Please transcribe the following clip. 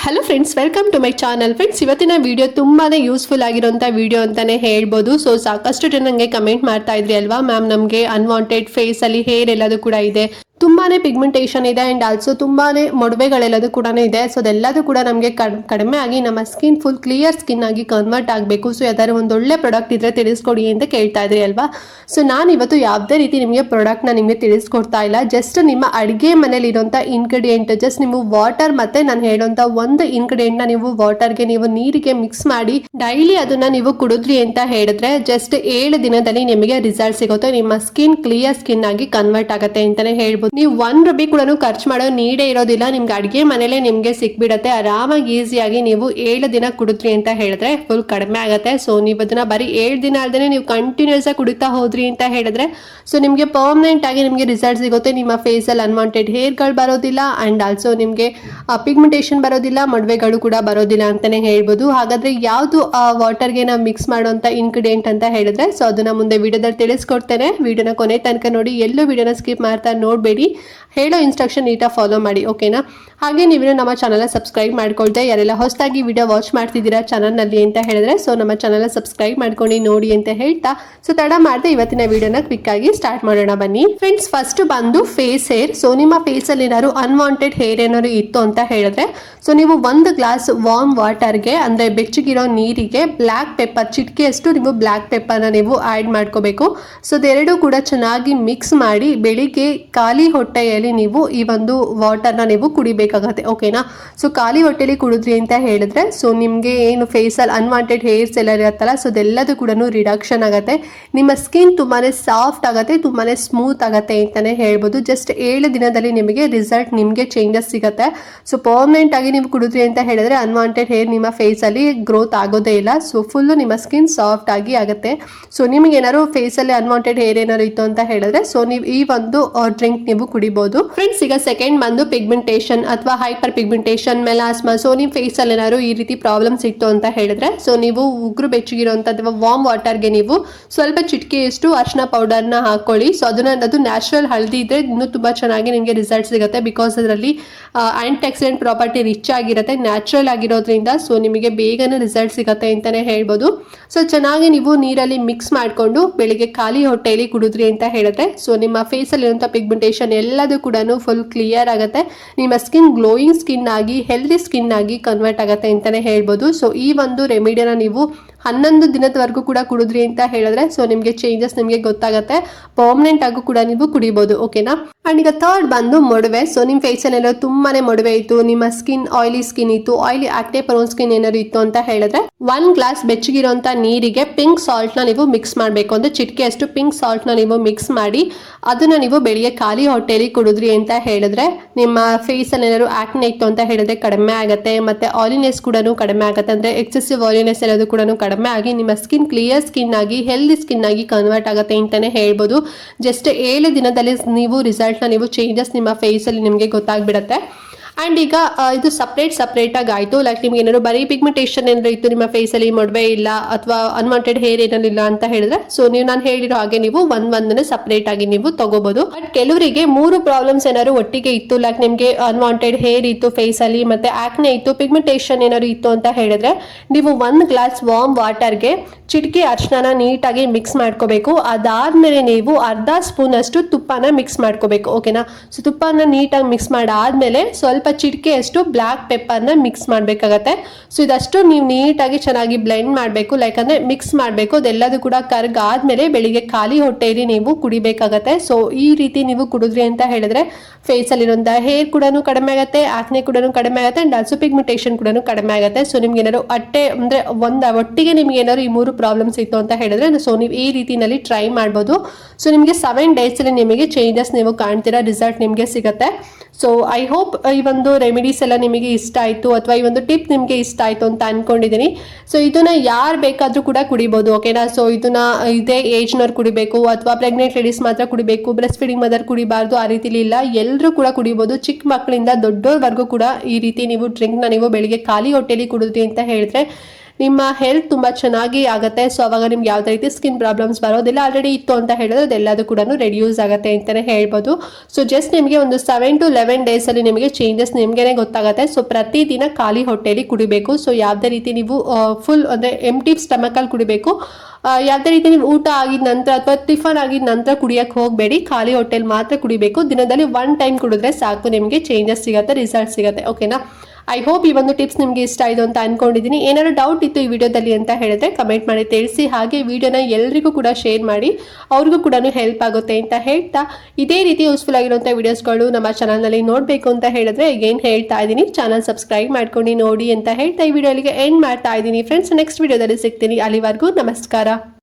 Hello friends, welcome to my channel. Friends, ಇವತ್ತಿನ video ತುಂಬಾನೇ useful ಆಗಿರುವಂಥ ವಿಡಿಯೋ ಅಂತಾನೆ ಹೇಳ್ಬೋದು. ಸೊ ಸಾಕಷ್ಟು ಜನ ನನಗೆ ಕಮೆಂಟ್ ಮಾಡ್ತಾ ಇದ್ರಿ ಅಲ್ವಾ ಮ್ಯಾಮ್, ನಮಗೆ ಅನ್ವಾಂಟೆಡ್ ಫೇಸ್ ಅಲ್ಲಿ ಹೇರ್ ಎಲ್ಲದೂ ಕೂಡ ಇದೆ, ತುಂಬಾನೇ ಪಿಗ್ಮೆಂಟೇಷನ್ ಇದೆ ಅಂಡ್ ಆಲ್ಸೋ ತುಂಬಾನೇ ಮೊಡವೆಗಳೆಲ್ಲದೂ ಕೂಡ ಇದೆ. ಸೊ ಅದೆಲ್ಲದೂ ಕೂಡ ನಮಗೆ ಕಡಿಮೆ ಆಗಿ ನಮ್ಮ ಸ್ಕಿನ್ ಫುಲ್ ಕ್ಲಿಯರ್ ಸ್ಕಿನ್ ಆಗಿ ಕನ್ವರ್ಟ್ ಆಗಬೇಕು. ಸೊ ಯಾವ್ದಾದ್ರು ಒಂದು ಒಳ್ಳೆ ಪ್ರಾಡಕ್ಟ್ ಇದ್ರೆ ತಿಳಿಸ್ಕೊಡಿ ಅಂತ ಕೇಳ್ತಾ ಇದ್ರಿ ಅಲ್ವಾ. ಸೊ ನಾನು ಇವತ್ತು ಯಾವುದೇ ರೀತಿ ನಿಮಗೆ ಪ್ರಾಡಕ್ಟ್ನ ನಿಮಗೆ ತಿಳಿಸ್ಕೊಡ್ತಾ ಇಲ್ಲ. ಜಸ್ಟ್ ನಿಮ್ಮ ಅಡುಗೆ ಮನೇಲಿ ಇರುವಂಥ ಇಂಗ್ರೀಡಿಯೆಂಟ್, ಜಸ್ಟ್ ನೀವು ವಾಟರ್ ಮತ್ತೆ ನಾನು ಹೇಳುವಂಥ ಒಂದು ಇಂಗ್ರೀಡಿಯೆಂಟ್ನ ನೀವು ವಾಟರ್ಗೆ ನೀವು ನೀರಿಗೆ ಮಿಕ್ಸ್ ಮಾಡಿ ಡೈಲಿ ಅದನ್ನ ನೀವು ಕುಡಿದ್ರಿ ಅಂತ ಹೇಳಿದ್ರೆ ಜಸ್ಟ್ 7 ದಿನದಲ್ಲಿ ನಿಮಗೆ ರಿಸಲ್ಟ್ ಸಿಗುತ್ತೆ. ನಿಮ್ಮ ಸ್ಕಿನ್ ಕ್ಲಿಯರ್ ಸ್ಕಿನ್ ಆಗಿ ಕನ್ವರ್ಟ್ ಆಗುತ್ತೆ ಅಂತಾನೆ ಹೇಳ್ಬೋದು. ನೀವು ₹1 ಕೂಡ ಖರ್ಚು ಮಾಡೋ ನೀಡೇ ಇರೋದಿಲ್ಲ. ನಿಮ್ಗೆ ಅಡುಗೆ ಮನೇಲೆ ನಿಮ್ಗೆ ಸಿಕ್ಬಿಡತ್ತೆ. ಆರಾಮಾಗಿ ಈಸಿಯಾಗಿ ನೀವು 7 ದಿನ ಕುಡಿದ್ರಿ ಅಂತ ಹೇಳಿದ್ರೆ ಫುಲ್ ಕಡಿಮೆ ಆಗುತ್ತೆ. ಸೊ ನೀವು ಅದನ್ನ ಬರೀ 7 ದಿನ ಅಲ್ಲದೆ ನೀವು ಕಂಟಿನ್ಯೂಸ್ ಆಗಿ ಕುಡಿತಾ ಹೋದ್ರಿ ಅಂತ ಹೇಳಿದ್ರೆ ಸೊ ನಿಮಗೆ ಪರ್ಮನೆಂಟ್ ಆಗಿ ನಿಮಗೆ ರಿಸಲ್ಟ್ ಸಿಗುತ್ತೆ. ನಿಮ್ಮ ಫೇಸಲ್ಲಿ ಅನ್ವಾಂಟೆಡ್ ಹೇರ್ಗಳು ಬರೋದಿಲ್ಲ ಅಂಡ್ ಆಲ್ಸೋ ನಿಮಗೆ ಪಿಗ್ಮೆಂಟೇಷನ್ ಬರೋದಿಲ್ಲ, ಮಡುವೆಗಳು ಕೂಡ ಬರೋದಿಲ್ಲ ಅಂತಾನೆ ಹೇಳ್ಬೋದು. ಹಾಗಾದ್ರೆ ಯಾವುದು ವಾಟರ್ಗೆ ನಾವು ಮಿಕ್ಸ್ ಮಾಡುವಂತ ಇಂಗ್ರೀಡಿಯೆಂಟ್ ಅಂತ ಹೇಳಿದ್ರೆ ಸೊ ಅದನ್ನ ಮುಂದೆ ವಿಡಿಯೋದಲ್ಲಿ ತಿಳಿಸ್ಕೊಡ್ತೇನೆ. ವಿಡಿಯೋನ ಕೊನೆ ತನಕ ನೋಡಿ, ಎಲ್ಲೂ ವಿಡಿಯೋನ ಸ್ಕಿಪ್ ಮಾಡ್ತಾ ನೋಡಬೇಡಿ. ಹೇಳೋ ಇನ್ಸ್ಟ್ರಕ್ಷನ್ ನೀಟಾಗಿ ಫಾಲೋ ಮಾಡಿ, ಓಕೆನಾ? ಹಾಗೆ ನೀವು ನಮ್ಮ ಚಾನಲ್ ಸಬ್ಸ್ಕ್ರೈಬ್ ಮಾಡ್ಕೊಳ್ದೆ ಯಾರೆಲ್ಲ ಹೊಸದಾಗಿ ವಿಡಿಯೋ ವಾಚ್ ಮಾಡ್ತಿದ್ದೀರಾ ಚಾನಲ್ನಲ್ಲಿ ಅಂತ ಹೇಳಿದ್ರೆ ಸೊ ನಮ್ಮ ಚಾನಲ್ ಸಬ್ಸ್ಕ್ರೈಬ್ ಮಾಡ್ಕೊಂಡು ನೋಡಿ ಅಂತ ಹೇಳ್ತಾ ಸೊ ತಡ ಮಾಡದೆ ಇವತ್ತಿನ ವಿಡಿಯೋನ ಕ್ವಿಕ್ ಆಗಿ ಸ್ಟಾರ್ಟ್ ಮಾಡೋಣ ಬನ್ನಿ. ಫ್ರೆಂಡ್ಸ್, ಫಸ್ಟ್ ಬಂದು ಫೇಸ್ ಹೇರ್. ಸೊ ನಿಮ್ಮ ಫೇಸಲ್ಲಿ ಏನಾದ್ರು ಅನ್ವಾಂಟೆಡ್ ಹೇರ್ ಏನಾದ್ರು ಇತ್ತು ಅಂತ ಹೇಳಿದ್ರೆ ಸೊ ನೀವು 1 ಗ್ಲಾಸ್ ವಾರ್ಮ್ ವಾಟರ್ಗೆ ಅಂದ್ರೆ ಬೆಚ್ಚಗಿರೋ ನೀರಿಗೆ ಬ್ಲ್ಯಾಕ್ ಪೆಪ್ಪರ್ ಚಿಟಿಕೆಯಷ್ಟು ನೀವು ಬ್ಲ್ಯಾಕ್ ಪೆಪ್ಪರ್ನ ನೀವು ಆ್ಯಡ್ ಮಾಡ್ಕೋಬೇಕು. ಸೊ ಅದೆರಡು ಕೂಡ ಚೆನ್ನಾಗಿ ಮಿಕ್ಸ್ ಮಾಡಿ ಬೆಳಿಗ್ಗೆ ಖಾಲಿ ಹೊಟ್ಟೆಯಲ್ಲಿ ನೀವು ಈ ಒಂದು ವಾಟರ್ನ ನೀವು ಕುಡಿಬೇಕಾಗತ್ತೆ, ಓಕೆನಾ? ಸೊ ಖಾಲಿ ಹೊಟ್ಟೆಯಲ್ಲಿ ಕುಡಿದ್ರಿ ಅಂತ ಹೇಳಿದ್ರೆ ಸೊ ನಿಮಗೆ ಏನು ಫೇಸಲ್ಲಿ ಅನ್ವಾಂಟೆಡ್ ಹೇರ್ಸ್ ಎಲ್ಲ ಇರುತ್ತಲ್ಲ ಸೊ ಅದೆಲ್ಲದೂ ಕೂಡ ರಿಡಕ್ಷನ್ ಆಗುತ್ತೆ. ನಿಮ್ಮ ಸ್ಕಿನ್ ತುಂಬಾನೇ ಸಾಫ್ಟ್ ಆಗುತ್ತೆ, ತುಂಬಾನೇ ಸ್ಮೂತ್ ಆಗುತ್ತೆ ಅಂತಾನೆ ಹೇಳ್ಬೋದು. ಜಸ್ಟ್ 7 ದಿನದಲ್ಲಿ ನಿಮಗೆ ರಿಸಲ್ಟ್ ನಿಮಗೆ ಚೇಂಜಸ್ ಸಿಗುತ್ತೆ. ಸೊ ಪರ್ಮನೆಂಟ್ ಆಗಿ ನೀವು ಕುಡಿದ್ರಿ ಅಂತ ಹೇಳಿದ್ರೆ ಅನ್ವಾಂಟೆಡ್ ಹೇರ್ ನಿಮ್ಮ ಫೇಸಲ್ಲಿ ಗ್ರೋತ್ ಆಗೋದೇ ಇಲ್ಲ. ಸೊ ಫುಲ್ಲು ನಿಮ್ಮ ಸ್ಕಿನ್ ಸಾಫ್ಟ್ ಆಗಿ ಆಗುತ್ತೆ. ಸೊ ನಿಮಗೆ ಏನಾದ್ರು ಫೇಸಲ್ಲಿ ಅನ್ವಾಂಟೆಡ್ ಹೇರ್ ಏನಾದ್ರು ಇತ್ತು ಅಂತ ಹೇಳಿದ್ರೆ ಸೊ ನೀವು ಈ ಒಂದು ಡ್ರಿಂಕ್ ನೀವು ಕುಡಿಬಹುದು. ಫ್ರೆಂಡ್ಸ್, ಈಗ ಸೆಕೆಂಡ್ ಬಂದು ಪಿಗ್ಮೆಂಟೇಷನ್ ಅಥವಾ ಹೈಪರ್ ಪಿಗ್ಮೆಂಟೇಷನ್, ಮೆಲಾಸ್ಮಾ. ಸೊ ನಿಮ್ಮ ಫೇಸಲ್ಲಿ ಏನಾದ್ರು ಈ ರೀತಿ ಪ್ರಾಬ್ಲಮ್ಸ್ ಇತ್ತು ಅಂತ ಹೇಳಿದ್ರೆ ಸೊ ನೀವು ಉಗುರು ಬೆಚ್ಚಗಿರುವಂಥ ಅಥವಾ ವಾರ್ಮ್ ವಾಟರ್ಗೆ ನೀವು ಸ್ವಲ್ಪ ಚಿಟಿಕೆಯಷ್ಟು ಅರಿಶಿನ ಪೌಡರ್ನ ಹಾಕೊಳ್ಳಿ. ಸೊ ಅದು ನ್ಯಾಚುರಲ್ ಹಳದಿ ಇದ್ರೆ ಇನ್ನೂ ತುಂಬಾ ಚೆನ್ನಾಗಿ ನಿಮಗೆ ರಿಸಲ್ಟ್ ಸಿಗುತ್ತೆ. ಬಿಕಾಸ್ ಅದರಲ್ಲಿ ಆಂಟಿ ಆಕ್ಸಿಡೆಂಟ್ ಪ್ರಾಪರ್ಟಿ ರಿಚ್ ಆಗಿರುತ್ತೆ, ನ್ಯಾಚುರಲ್ ಆಗಿರೋದ್ರಿಂದ ಸೊ ನಿಮಗೆ ಬೇಗನೆ ರಿಸಲ್ಟ್ ಸಿಗುತ್ತೆ ಅಂತಾನೆ ಹೇಳ್ಬೋದು. ಸೊ ಚೆನ್ನಾಗಿ ನೀವು ನೀರಲ್ಲಿ ಮಿಕ್ಸ್ ಮಾಡಿಕೊಂಡು ಬೆಳಿಗ್ಗೆ ಖಾಲಿ ಹೊಟ್ಟೆಯಲ್ಲಿ ಕುಡಿದ್ರಿ ಅಂತ ಹೇಳಿದ್ರೆ ಸೊ ನಿಮ್ಮ ಫೇಸಲ್ಲಿ ಇರುವಂಥ ಪಿಗ್ಮೆಂಟೇಷನ್ ಎಲ್ಲದೂ ಕೂಡ ಫುಲ್ ಕ್ಲಿಯರ್ ಆಗುತ್ತೆ. ನಿಮ್ಮ ಸ್ಕಿನ್ ಗ್ಲೋಯಿಂಗ್ ಸ್ಕಿನ್ ಆಗಿ ಹೆಲ್ದಿ ಸ್ಕಿನ್ ಆಗಿ ಕನ್ವರ್ಟ್ ಆಗುತ್ತೆ ಅಂತಾನೆ ಹೇಳ್ಬೋದು. ಸೊ ಈ ಒಂದು ರೆಮಿಡಿನ ನೀವು 11 ದಿನದವರೆಗೂ ಕೂಡ ಕುಡಿದ್ರಿ ಅಂತ ಹೇಳಿದ್ರೆ ಸೊ ನಿಮಗೆ ಚೇಂಜಸ್ ನಿಮಗೆ ಗೊತ್ತಾಗುತ್ತೆ. ಪರ್ಮನೆಂಟ್ ಆಗು ಕೂಡ ನೀವು ಕುಡಿಬಹುದು, ಓಕೆನಾ? ಅಂಡ್ ಈಗ ಥರ್ಡ್ ಬಂದು ಮೊಡವೆ. ಸೊ ನಿಮ್ಮ ಫೇಸಲ್ಲಿ ಏನಾದ್ರು ತುಂಬಾನೇ ಮೊಡವೆ ಇತ್ತು, ನಿಮ್ಮ ಸ್ಕಿನ್ ಆಯಿಲಿ ಸ್ಕಿನ್ ಇತ್ತು, ಆಯಿಲಿ ಆಕ್ನೆ ಪ್ರೋನ್ ಸ್ಕಿನ್ ಏನಾದ್ರು ಇತ್ತು ಅಂತ ಹೇಳಿದ್ರೆ 1 ಗ್ಲಾಸ್ ಬೆಚ್ಚಗಿರುವಂತ ನೀರಿಗೆ ಪಿಂಕ್ ಸಾಲ್ಟ್ ನ ನೀವು ಮಿಕ್ಸ್ ಮಾಡಬೇಕು. ಅಂದ್ರೆ ಚಿಟಿಕೆಯಷ್ಟು ಪಿಂಕ್ ಸಾಲ್ಟ್ ನ ನೀವು ಮಿಕ್ಸ್ ಮಾಡಿ ಅದನ್ನ ನೀವು ಬೆಳಿಗ್ಗೆ ಖಾಲಿ ಹೊಟ್ಟೆಯಲ್ಲಿ ಕುಡಿದ್ರಿ ಅಂತ ಹೇಳಿದ್ರೆ ನಿಮ್ಮ ಫೇಸಲ್ಲಿ ಏನಾದ್ರು ಆಕ್ನೆ ಇತ್ತು ಅಂತ ಹೇಳಿದ್ರೆ ಕಡಿಮೆ ಆಗುತ್ತೆ. ಮತ್ತೆ ಆಯಿಲಿನೆಸ್ ಕೂಡ ಕಡಿಮೆ ಆಗುತ್ತೆ. ಅಂದ್ರೆ ಎಕ್ಸೆಸಿವ್ ಆಯಿಲಿನೆಸ್ ಎಲ್ಲದೂ ಕೂಡ ಕಡಿಮೆ ಆಗಿ ನಿಮ್ಮ ಸ್ಕಿನ್ ಕ್ಲಿಯರ್ ಸ್ಕಿನ್ ಆಗಿ ಹೆಲ್ದಿ ಸ್ಕಿನ್ ಆಗಿ ಕನ್ವರ್ಟ್ ಆಗುತ್ತೆ ಅಂತಾನೆ ಹೇಳ್ಬೋದು. ಜಸ್ಟ್ 7 ದಿನದಲ್ಲಿ ನೀವು ರಿಸಲ್ಟ್ ನ ನೀವು ಚೇಂಜಸ್ ನಿಮ್ಮ ಫೇಸ್ ಅಲ್ಲಿ ನಿಮಗೆ ಗೊತ್ತಾಗ್ಬಿಡತ್ತೆ. ಅಂಡ್ ಈಗ ಇದು ಸಪ್ರೇಟ್ ಆಗಿ ಆಯ್ತು. ಲೈಕ್ ನಿಮ್ಗೆ ಏನಾದ್ರು ಬರೀ ಪಿಗ್ಮೆಂಟೇಷನ್ ಏನಾದ್ರು ಇತ್ತು, ನಿಮ್ಮ ಫೇಸಲ್ಲಿ ಮೊಡವೆ ಇಲ್ಲ ಅಥವಾ ಅನ್ವಾಂಟೆಡ್ ಹೇರ್ ಏನಾದ್ರು ಇಲ್ಲ ಅಂತ ಹೇಳಿದ್ರೆ ಸೊ ನೀವು ನಾನು ಹೇಳಿರೋ ಹಾಗೆ ನೀವು ಒಂದೊಂದನ್ನೇ ಸಪ್ರೇಟ್ ಆಗಿ ನೀವು ತಗೋಬಹುದು. ಬಟ್ ಕೆಲವರಿಗೆ 3 ಪ್ರಾಬ್ಲಮ್ಸ್ ಏನಾದ್ರು ಒಟ್ಟಿಗೆ ಇತ್ತು, ಲೈಕ್ ನಿಮ್ಗೆ ಅನ್ವಾಂಟೆಡ್ ಹೇರ್ ಇತ್ತು ಫೇಸಲ್ಲಿ, ಮತ್ತೆ ಆಕ್ನೆ ಇತ್ತು, ಪಿಗ್ಮೆಂಟೇಷನ್ ಏನಾದ್ರು ಇತ್ತು ಅಂತ ಹೇಳಿದ್ರೆ ನೀವು 1 ಗ್ಲಾಸ್ ವಾರ್ಮ್ ವಾಟರ್ಗೆ ಚಿಟಿಕೆ ಅರಿಶಿನ ನೀಟಾಗಿ ಮಿಕ್ಸ್ ಮಾಡ್ಕೋಬೇಕು. ಅದಾದ್ಮೇಲೆ ನೀವು ಅರ್ಧ ಸ್ಪೂನ್ ಅಷ್ಟು ತುಪ್ಪನ ಮಿಕ್ಸ್ ಮಾಡ್ಕೋಬೇಕು, ಓಕೆನಾ? ಸೊ ತುಪ್ಪನ ನೀಟಾಗಿ ಮಿಕ್ಸ್ ಮಾಡಾದ್ಮೇಲೆ ಸ್ವಲ್ಪ ಚಿಟಿಕೆಯಷ್ಟು ಬ್ಲ್ಯಾಕ್ ಪೆಪ್ಪರ್ನ ಮಿಕ್ಸ್ ಮಾಡಬೇಕಾಗತ್ತೆ. ಸೊ ಇದಷ್ಟು ನೀವು ನೀಟಾಗಿ ಚೆನ್ನಾಗಿ ಬ್ಲೆಂಡ್ ಮಾಡಬೇಕು, ಲೈಕ್ ಅಂದ್ರೆ ಮಿಕ್ಸ್ ಮಾಡಬೇಕು. ಅದೆಲ್ಲದೂ ಕೂಡ ಕರ್ಗಾದ್ಮೇಲೆ ಬೆಳಿಗ್ಗೆ ಖಾಲಿ ಹೊಟ್ಟೆಯಲ್ಲಿ ನೀವು ಕುಡಿಬೇಕಾಗತ್ತೆ. ಸೊ ಈ ರೀತಿ ನೀವು ಕುಡಿದ್ರಿ ಅಂತ ಹೇಳಿದ್ರೆ ಫೇಸಲ್ಲಿರುವಂಥ ಹೇರ್ ಕೂಡ ಕಡಿಮೆ ಆಗುತ್ತೆ, ಆಕ್ನೆ ಕೂಡ ಕಡಿಮೆ ಆಗುತ್ತೆ ಅಂಡ್ ಆಲ್ಸೋ ಪಿಗ್ಮೆಂಟೇಷನ್ ಕೂಡ ಕಡಿಮೆ ಆಗುತ್ತೆ. ಸೊ ನಿಮ್ಗೆ ಏನಾದ್ರು ಅಂದ್ರೆ ಒಟ್ಟಿಗೆ ನಿಮ್ಗೆ ಏನಾದ್ರು ಈ 3 ಪ್ರಾಬ್ಲಮ್ಸ್ ಇತ್ತು ಅಂತ ಹೇಳಿದ್ರೆ ಸೊ ನೀವು ಈ ರೀತಿನಲ್ಲಿ ಟ್ರೈ ಮಾಡ್ಬೋದು. ಸೊ ನಿಮಗೆ 7 ಡೇಸ್ ಅಲ್ಲಿ ನಿಮಗೆ ಚೇಂಜಸ್ ನೀವು ಕಾಣ್ತೀರಾ, ರಿಸಲ್ಟ್ ನಿಮಗೆ ಸಿಗುತ್ತೆ. ಸೊ ಐ ಹೋಪ್ ಈ ಒಂದು ರೆಮಿಡೀಸ್ ಎಲ್ಲ ನಿಮಗೆ ಇಷ್ಟ ಆಯಿತು ಅಥವಾ ಈ ಒಂದು ಟಿಪ್ ನಿಮಗೆ ಇಷ್ಟ ಆಯಿತು ಅಂತ ಅನ್ಕೊಂಡಿದ್ದೀನಿ. ಸೊ ಇದನ್ನ ಯಾರು ಬೇಕಾದರೂ ಕೂಡ ಕುಡಿಬೋದು, ಓಕೆನಾ? ಸೊ ಇದನ್ನ ಇದೇ ಏಜ್ನವ್ರು ಕುಡಿಬೇಕು ಅಥವಾ ಪ್ರೆಗ್ನೆಂಟ್ ಲೇಡೀಸ್ ಮಾತ್ರ ಕುಡಿಬೇಕು, ಬ್ರೆಸ್ಟ್ ಫೀಡಿಂಗ್ ಮದರ್ ಕುಡಿಬಾರ್ದು, ಆ ರೀತಿಲಿ ಇಲ್ಲ. ಎಲ್ಲರೂ ಕೂಡ ಕುಡಿಬೋದು, ಚಿಕ್ಕ ಮಕ್ಕಳಿಂದ ದೊಡ್ಡೋರ್ವರೆಗೂ ಕೂಡ ಈ ರೀತಿ ನೀವು ಡ್ರಿಂಕ್ನ ನೀವು ಬೆಳಿಗ್ಗೆ ಖಾಲಿ ಹೊಟ್ಟೆಯಲ್ಲಿ ಕುಡಿದ್ರಿ ಅಂತ ಹೇಳಿದ್ರೆ ನಿಮ್ಮ ಹೆಲ್ತ್ ತುಂಬ ಚೆನ್ನಾಗಿ ಆಗುತ್ತೆ. ಸೊ ಅವಾಗ ನಿಮ್ಗೆ ಯಾವುದೇ ರೀತಿ ಸ್ಕಿನ್ ಪ್ರಾಬ್ಲಮ್ಸ್ ಬರೋದಿಲ್ಲ. ಆಲ್ರೆಡಿ ಇತ್ತು ಅಂತ ಹೇಳಿದ್ರೆ ಅದೆಲ್ಲದೂ ಕೂಡ ರೆಡ್ಯೂಸ್ ಆಗುತ್ತೆ ಅಂತಲೇ ಹೇಳ್ಬೋದು. ಸೊ ಜಸ್ಟ್ ನಿಮಗೆ ಒಂದು 7 to 11 ಡೇಸಲ್ಲಿ ನಿಮಗೆ ಚೇಂಜಸ್ ನಿಮಗೇನೆ ಗೊತ್ತಾಗುತ್ತೆ. ಸೊ ಪ್ರತಿದಿನ ಖಾಲಿ ಹೊಟ್ಟೆಯಲ್ಲಿ ಕುಡಿಬೇಕು. ಸೊ ಯಾವುದೇ ರೀತಿ ನೀವು ಫುಲ್ ಅಂದರೆ ಎಂಟಿ ಸ್ಟಮಕಲ್ಲಿ ಕುಡಿಬೇಕು. ಯಾವುದೇ ರೀತಿ ನೀವು ಊಟ ಆಗಿದ ನಂತರ ಅಥವಾ ಟಿಫನ್ ಆಗಿದ ನಂತರ ಕುಡಿಯೋಕ್ಕೆ ಹೋಗಬೇಡಿ. ಖಾಲಿ ಹೊಟ್ಟೆಲಿ ಮಾತ್ರ ಕುಡಿಬೇಕು. ದಿನದಲ್ಲಿ 1 ಟೈಮ್ ಕುಡಿದ್ರೆ ಸಾಕು, ನಿಮಗೆ ಚೇಂಜಸ್ ಸಿಗುತ್ತೆ, ರಿಸಲ್ಟ್ ಸಿಗುತ್ತೆ. ಓಕೆನಾ? ಐ ಹೋಪ್ ಈ ಒಂದು ಟಿಪ್ಸ್ ನಿಮಗೆ ಇಷ್ಟ ಆಯಿತು ಅಂತ ಅನ್ಕೊಂಡಿದ್ದೀನಿ. ಏನಾದ್ರು ಡೌಟ್ ಇತ್ತು ಈ ವಿಡಿಯೋದಲ್ಲಿ ಅಂತ ಹೇಳಿದ್ರೆ ಕಮೆಂಟ್ ಮಾಡಿ ತಿಳಿಸಿ. ಹಾಗೆ ವಿಡಿಯೋನ ಎಲ್ರಿಗೂ ಕೂಡ ಶೇರ್ ಮಾಡಿ, ಅವ್ರಿಗೂ ಕೂಡ ಹೆಲ್ಪ್ ಆಗುತ್ತೆ ಅಂತ ಹೇಳ್ತಾ, ಇದೇ ರೀತಿ ಯೂಸ್ಫುಲ್ ಆಗಿರುವಂಥ ವಿಡಿಯೋಸ್ಗಳು ನಮ್ಮ ಚಾನಲ್ನಲ್ಲಿ ನೋಡಬೇಕು ಅಂತ ಹೇಳಿದ್ರೆ ಏನು ಹೇಳ್ತಾ ಇದ್ದೀನಿ, ಚಾನಲ್ ಸಬ್ಸ್ಕ್ರೈಬ್ ಮಾಡ್ಕೊಂಡು ನೋಡಿ ಅಂತ ಹೇಳ್ತಾ ಈ ವಿಡಿಯೋಲಿಗೆ ಎಂಡ್ ಮಾಡ್ತಾ ಇದ್ದೀನಿ ಫ್ರೆಂಡ್ಸ್. ನೆಕ್ಸ್ಟ್ ವಿಡಿಯೋದಲ್ಲಿ ಸಿಗ್ತೀನಿ. ಅಲ್ಲಿವರೆಗೂ ನಮಸ್ಕಾರ.